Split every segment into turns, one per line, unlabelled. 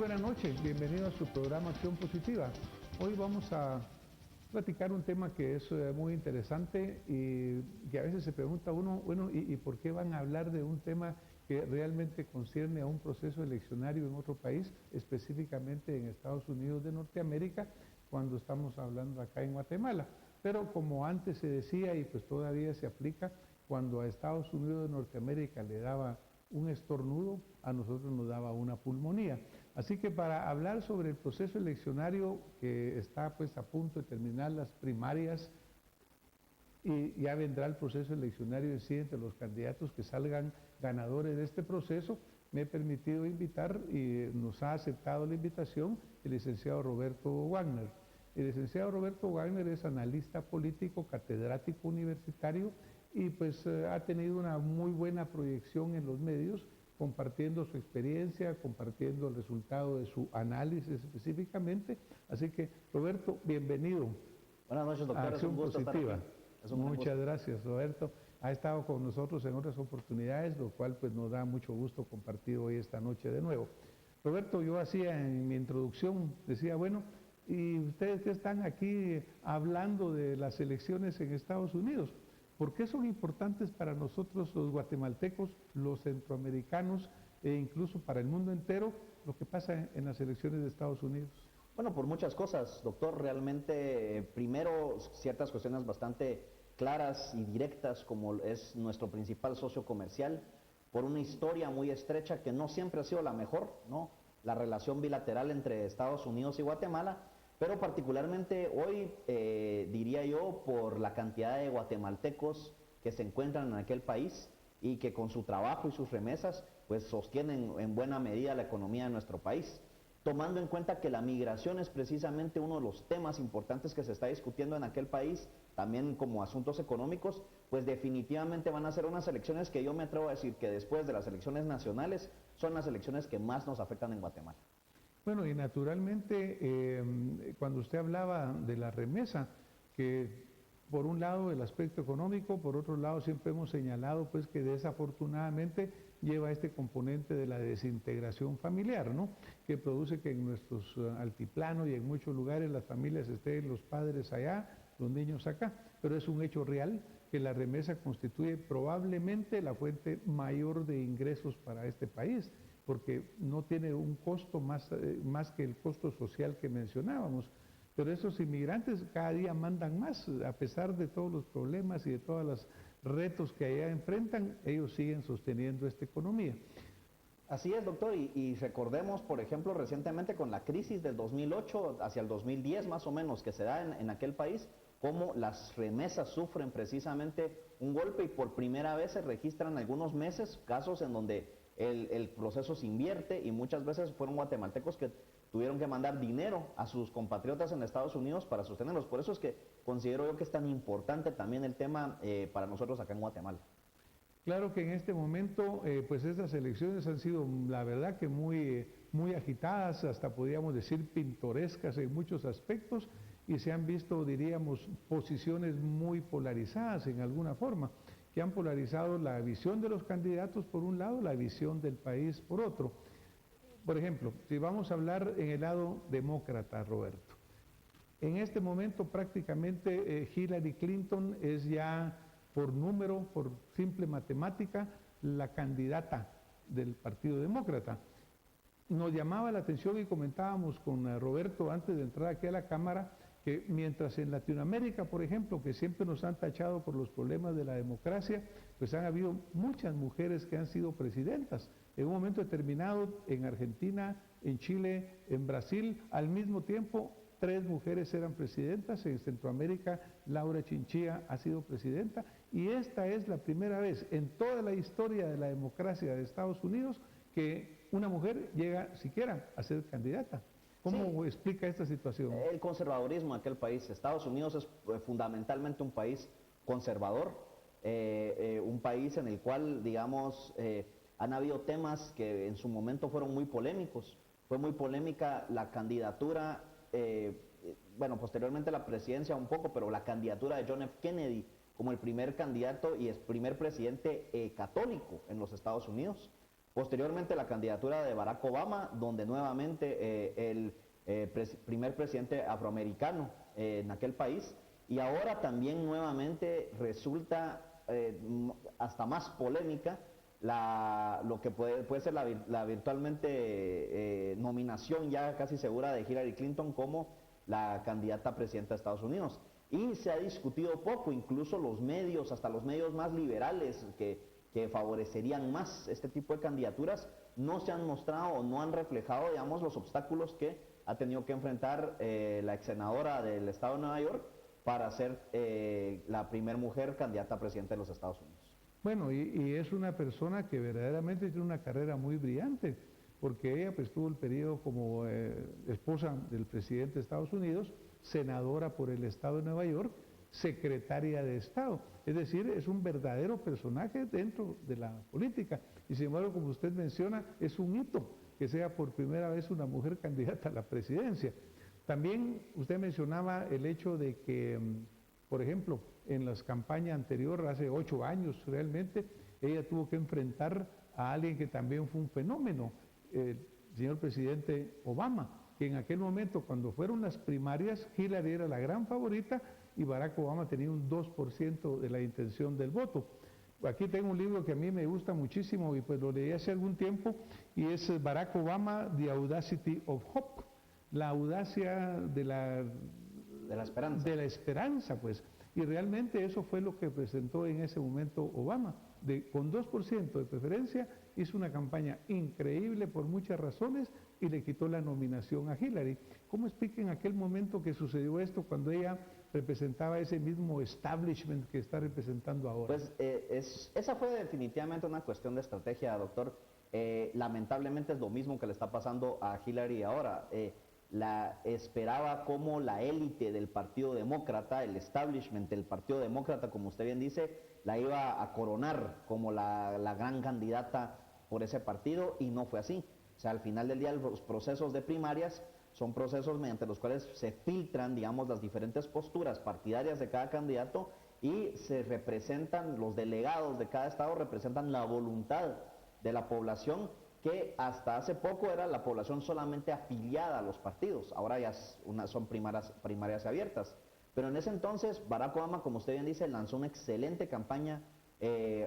buenas noches, bienvenido a su programa Acción Positiva. Hoy vamos a platicar un tema que es muy interesante y que a veces se pregunta uno, bueno, ¿y por qué van a hablar de un tema que realmente concierne a un proceso eleccionario en otro país, específicamente en Estados Unidos de Norteamérica, cuando estamos hablando acá en Guatemala? Pero como antes se decía y pues todavía se aplica, cuando a Estados Unidos de Norteamérica le daba un estornudo, a nosotros nos daba una pulmonía. Así que para hablar sobre el proceso eleccionario que está pues a punto de terminar las primarias y ya vendrá el proceso eleccionario en sí entre los candidatos que salgan ganadores de este proceso, me he permitido invitar y nos ha aceptado la invitación el licenciado Roberto Wagner. El licenciado Roberto Wagner es analista político, catedrático universitario y pues ha tenido una muy buena proyección en los medios, compartiendo su experiencia, compartiendo el resultado de su análisis específicamente. Así que, Roberto, bienvenido.
Buenas noches, doctor.
Acción
Es un gusto
Positiva.
estar aquí.
Muchas gracias, Roberto. Ha estado con nosotros en otras oportunidades, lo cual pues nos da mucho gusto compartir hoy esta noche de nuevo. Roberto, yo hacía en mi introducción, decía, bueno, ¿y ustedes que están aquí hablando de las elecciones en Estados Unidos? ¿Por qué son importantes para nosotros los guatemaltecos, los centroamericanos e incluso para el mundo entero lo que pasa en las elecciones de Estados Unidos?
Bueno, por muchas cosas, doctor. Realmente, primero, ciertas cuestiones bastante claras y directas, como es nuestro principal socio comercial, por una historia muy estrecha que no siempre ha sido la mejor, ¿no? La relación bilateral entre Estados Unidos y Guatemala, pero particularmente hoy, diría yo, por la cantidad de guatemaltecos que se encuentran en aquel país y que con su trabajo y sus remesas, pues sostienen en buena medida la economía de nuestro país. Tomando en cuenta que la migración es precisamente uno de los temas importantes que se está discutiendo en aquel país, también como asuntos económicos, pues definitivamente van a ser unas elecciones que yo me atrevo a decir que después de las elecciones nacionales son las elecciones que más nos afectan en Guatemala.
Bueno, y naturalmente, cuando usted hablaba de la remesa, que por un lado el aspecto económico, por otro lado siempre hemos señalado pues que desafortunadamente lleva este componente de la desintegración familiar, ¿no? Que produce que en nuestros altiplanos y en muchos lugares las familias estén los padres allá, los niños acá, pero es un hecho real que la remesa constituye probablemente la fuente mayor de ingresos para este país, porque no tiene un costo más que el costo social que mencionábamos. Pero esos inmigrantes cada día mandan más, a pesar de todos los problemas y de todos los retos que allá enfrentan, ellos siguen sosteniendo esta economía.
Así es, doctor, y recordemos, por ejemplo, recientemente con la crisis del 2008 hacia el 2010 más o menos que se da en aquel país, cómo las remesas sufren precisamente un golpe y por primera vez se registran algunos meses casos en donde el proceso se invierte y muchas veces fueron guatemaltecos que tuvieron que mandar dinero a sus compatriotas en Estados Unidos para sostenerlos. Por eso es que considero yo que es tan importante también el tema para nosotros acá en Guatemala.
Claro que en este momento, pues estas elecciones han sido, la verdad que muy agitadas, hasta podríamos decir pintorescas en muchos aspectos, y se han visto, diríamos, posiciones muy polarizadas en alguna forma, que han polarizado la visión de los candidatos por un lado, la visión del país por otro. Por ejemplo, si vamos a hablar en el lado demócrata, Roberto, en este momento prácticamente Hillary Clinton es ya por número, por simple matemática, la candidata del Partido Demócrata. Nos llamaba la atención y comentábamos con Roberto antes de entrar aquí a la Cámara que mientras en Latinoamérica, por ejemplo, que siempre nos han tachado por los problemas de la democracia, pues han habido muchas mujeres que han sido presidentas. En un momento determinado, en Argentina, en Chile, en Brasil, al mismo tiempo, 3 mujeres eran presidentas. En Centroamérica, Laura Chinchilla ha sido presidenta. Y esta es la primera vez en toda la historia de la democracia de Estados Unidos que una mujer llega siquiera a ser candidata. ¿Cómo explica esta situación?
El conservadurismo de aquel país. Estados Unidos es fundamentalmente un país conservador, un país en el cual, digamos, han habido temas que en su momento fueron muy polémicos. Fue muy polémica la candidatura, bueno, posteriormente la presidencia un poco, pero la candidatura de John F. Kennedy como el primer candidato y el primer presidente católico en los Estados Unidos. Posteriormente la candidatura de Barack Obama, donde nuevamente el primer presidente afroamericano en aquel país, y ahora también nuevamente resulta hasta más polémica lo que puede ser la virtualmente nominación ya casi segura de Hillary Clinton como la candidata a presidenta de Estados Unidos. Y se ha discutido poco, incluso los medios, hasta los medios más liberales que favorecerían más este tipo de candidaturas, no se han mostrado o no han reflejado, digamos, los obstáculos que ha tenido que enfrentar la ex senadora del estado de Nueva York para ser la primer mujer candidata a presidente de los Estados Unidos.
Bueno, y es una persona que verdaderamente tiene una carrera muy brillante, porque ella pues tuvo el periodo como esposa del presidente de Estados Unidos, senadora por el estado de Nueva York, secretaria de Estado. Es decir, es un verdadero personaje dentro de la política. Y sin embargo, como usted menciona, es un hito que sea por primera vez una mujer candidata a la presidencia. También usted mencionaba el hecho de que, por ejemplo, en las campañas anteriores, hace 8 años realmente, ella tuvo que enfrentar a alguien que también fue un fenómeno, el señor presidente Obama, que en aquel momento, cuando fueron las primarias, Hillary era la gran favorita y Barack Obama tenía un 2% de la intención del voto. Aquí tengo un libro que a mí me gusta muchísimo y pues lo leí hace algún tiempo, y es Barack Obama, The Audacity of Hope, la audacia de la
esperanza.
De la esperanza, pues. Y realmente eso fue lo que presentó en ese momento Obama. Con 2% de preferencia, hizo una campaña increíble por muchas razones y le quitó la nominación a Hillary. ¿Cómo explica en aquel momento que sucedió esto cuando ella representaba ese mismo establishment que está representando ahora?
Pues esa fue definitivamente una cuestión de estrategia, doctor. Lamentablemente es lo mismo que le está pasando a Hillary ahora. La esperaba como la élite del Partido Demócrata, el establishment del Partido Demócrata, como usted bien dice, la iba a coronar como la gran candidata por ese partido, y no fue así. O sea, al final del día los procesos de primarias son procesos mediante los cuales se filtran, digamos, las diferentes posturas partidarias de cada candidato y se representan, los delegados de cada estado representan la voluntad de la población, que hasta hace poco era la población solamente afiliada a los partidos, ahora ya son primarias abiertas. Pero en ese entonces Barack Obama, como usted bien dice, lanzó una excelente campaña,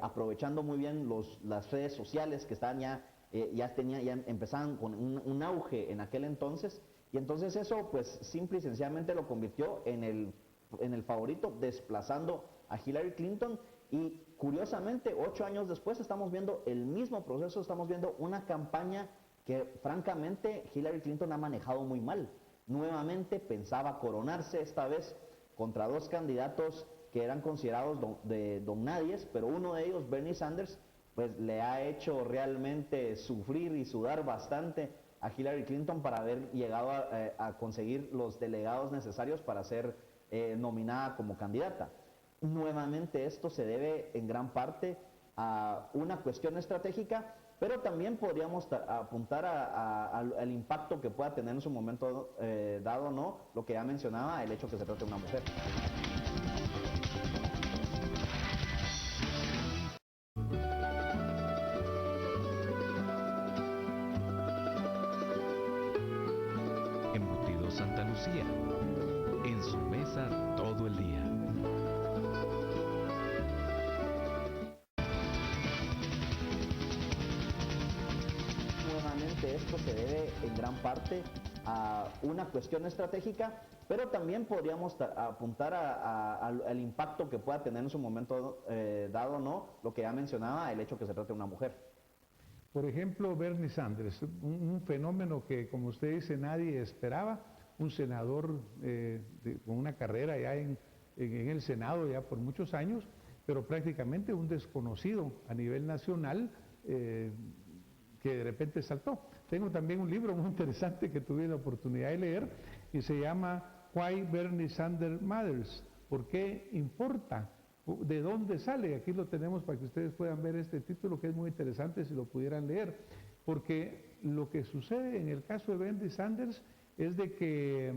aprovechando muy bien las redes sociales que estaban ya empezaban con un auge en aquel entonces, y entonces eso pues simple y sencillamente lo convirtió en el favorito, desplazando a Hillary Clinton. Y curiosamente, 8 años después estamos viendo el mismo proceso, estamos viendo una campaña que francamente Hillary Clinton ha manejado muy mal. Nuevamente pensaba coronarse, esta vez contra 2 candidatos que eran considerados don nadies, pero uno de ellos, Bernie Sanders, pues le ha hecho realmente sufrir y sudar bastante a Hillary Clinton para haber llegado a conseguir los delegados necesarios para ser nominada como candidata. Nuevamente esto se debe en gran parte a una cuestión estratégica, pero también podríamos apuntar al impacto que pueda tener en su momento dado, ¿no? Lo que ya mencionaba, el hecho que se trate de una mujer.
Embutido Santa Lucía, en su mesa todo el día.
Esto se debe en gran parte a una cuestión estratégica, pero también podríamos apuntar al impacto que pueda tener en su momento dado, ¿no? Lo que ya mencionaba, el hecho que se trate de una mujer.
Por ejemplo, Bernie Sanders, un fenómeno que, como usted dice, nadie esperaba, un senador con una carrera ya en el Senado ya por muchos años, pero prácticamente un desconocido a nivel nacional, que de repente saltó. Tengo también un libro muy interesante que tuve la oportunidad de leer y se llama Why Bernie Sanders Matters, ¿por qué importa? ¿De dónde sale? Aquí lo tenemos para que ustedes puedan ver este título, que es muy interesante si lo pudieran leer, porque lo que sucede en el caso de Bernie Sanders es de que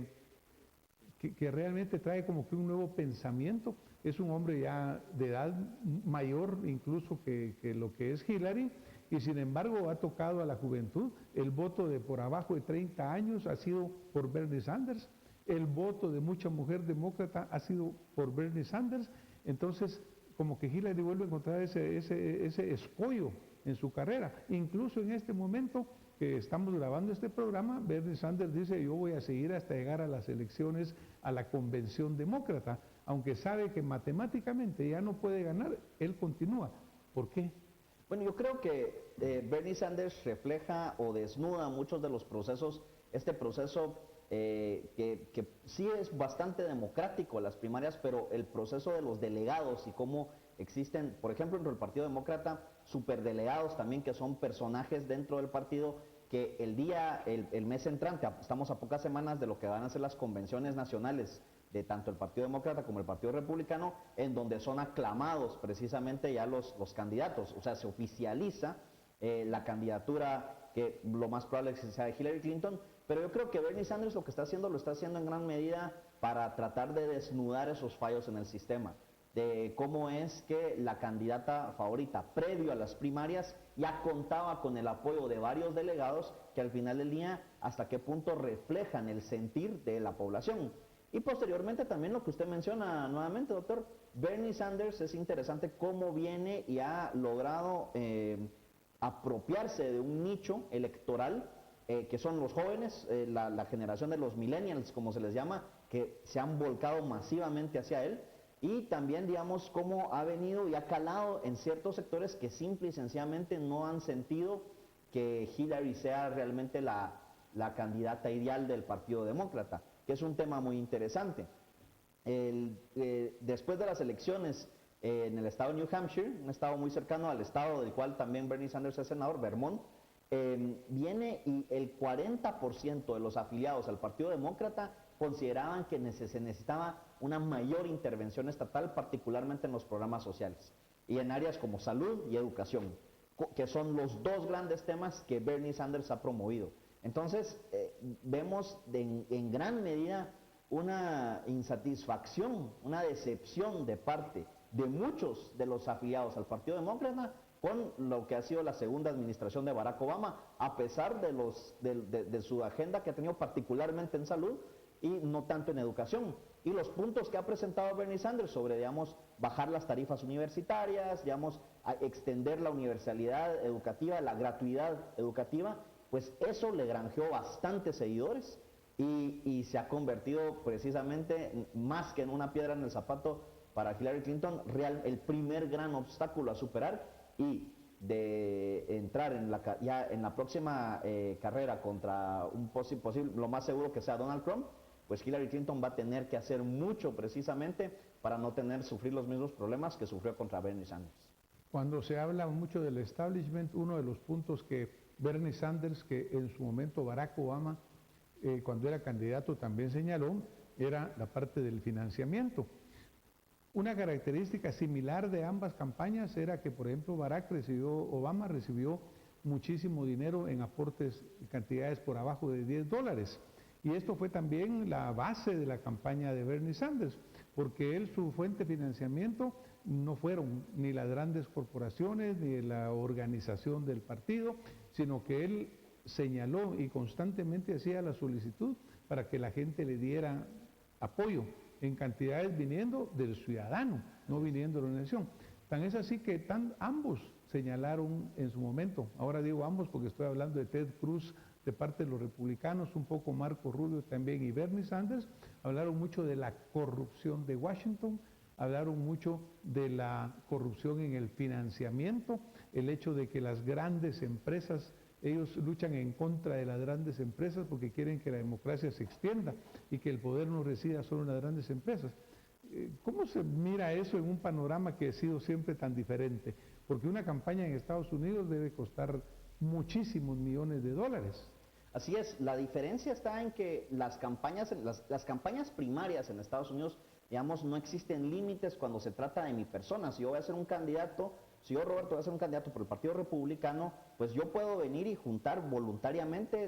realmente trae como que un nuevo pensamiento. Es un hombre ya de edad mayor incluso que lo que es Hillary, y sin embargo ha tocado a la juventud. El voto de por abajo de 30 años ha sido por Bernie Sanders, el voto de mucha mujer demócrata ha sido por Bernie Sanders. Entonces, como que Hillary vuelve a encontrar ese escollo en su carrera. Incluso en este momento que estamos grabando este programa, Bernie Sanders dice: yo voy a seguir hasta llegar a las elecciones, a la convención demócrata, aunque sabe que matemáticamente ya no puede ganar, él continúa. ¿Por qué?
Bueno, yo creo que Bernie Sanders refleja o desnuda muchos de los procesos, este proceso que sí es bastante democrático, las primarias, pero el proceso de los delegados y cómo existen, por ejemplo, dentro del Partido Demócrata, superdelegados también, que son personajes dentro del partido, que el mes entrante, estamos a pocas semanas de lo que van a ser las convenciones nacionales de tanto el Partido Demócrata como el Partido Republicano, en donde son aclamados precisamente ya los candidatos, o sea, se oficializa la candidatura, que lo más probable es que sea de Hillary Clinton, pero yo creo que Bernie Sanders lo está haciendo en gran medida para tratar de desnudar esos fallos en el sistema, de cómo es que la candidata favorita, previo a las primarias, ya contaba con el apoyo de varios delegados que al final del día, hasta qué punto reflejan el sentir de la población. Y posteriormente también lo que usted menciona nuevamente, doctor, Bernie Sanders, es interesante cómo viene y ha logrado apropiarse de un nicho electoral que son los jóvenes, la generación de los millennials, como se les llama, que se han volcado masivamente hacia él, y también, digamos, cómo ha venido y ha calado en ciertos sectores que simple y sencillamente no han sentido que Hillary sea realmente la candidata ideal del Partido Demócrata, que es un tema muy interesante. Después de las elecciones en el estado de New Hampshire, un estado muy cercano al estado del cual también Bernie Sanders es senador, Vermont, viene y el 40% de los afiliados al Partido Demócrata consideraban que se necesitaba una mayor intervención estatal, particularmente en los programas sociales y en áreas como salud y educación, que son los dos grandes temas que Bernie Sanders ha promovido. Entonces, vemos en gran medida una insatisfacción, una decepción de parte de muchos de los afiliados al Partido Demócrata con lo que ha sido la segunda administración de Barack Obama, a pesar de su agenda que ha tenido particularmente en salud y no tanto en educación. Y los puntos que ha presentado Bernie Sanders sobre, digamos, bajar las tarifas universitarias, digamos, extender la universalidad educativa, la gratuidad educativa, pues eso le granjeó bastantes seguidores y se ha convertido precisamente más que en una piedra en el zapato para Hillary Clinton, el primer gran obstáculo a superar, y de entrar ya en la próxima carrera contra un posible, lo más seguro que sea Donald Trump, pues Hillary Clinton va a tener que hacer mucho precisamente para no sufrir los mismos problemas que sufrió contra Bernie Sanders.
Cuando se habla mucho del establishment, uno de los puntos que Bernie Sanders, que en su momento Barack Obama, cuando era candidato, también señaló, era la parte del financiamiento. Una característica similar de ambas campañas era que, por ejemplo, Obama recibió muchísimo dinero en aportes, cantidades por abajo de $10. Y esto fue también la base de la campaña de Bernie Sanders, porque su fuente de financiamiento no fueron ni las grandes corporaciones ni la organización del partido, sino que él señaló y constantemente hacía la solicitud para que la gente le diera apoyo en cantidades viniendo del ciudadano, no viniendo de la organización. Tan es así que ambos señalaron en su momento, ahora digo ambos porque estoy hablando de Ted Cruz de parte de los republicanos, un poco Marco Rubio también y Bernie Sanders, hablaron mucho de la corrupción de Washington, hablaron mucho de la corrupción en el financiamiento, el hecho de que las grandes empresas, ellos luchan en contra de las grandes empresas porque quieren que la democracia se extienda y que el poder no resida solo en las grandes empresas. ¿Cómo se mira eso en un panorama que ha sido siempre tan diferente? Porque una campaña en Estados Unidos debe costar muchísimos millones de dólares.
Así es, la diferencia está en que las campañas primarias en Estados Unidos, digamos, no existen límites cuando se trata de mi persona. Si yo voy a ser un candidato, si yo, Roberto, voy a ser un candidato por el Partido Republicano, pues yo puedo venir y juntar voluntariamente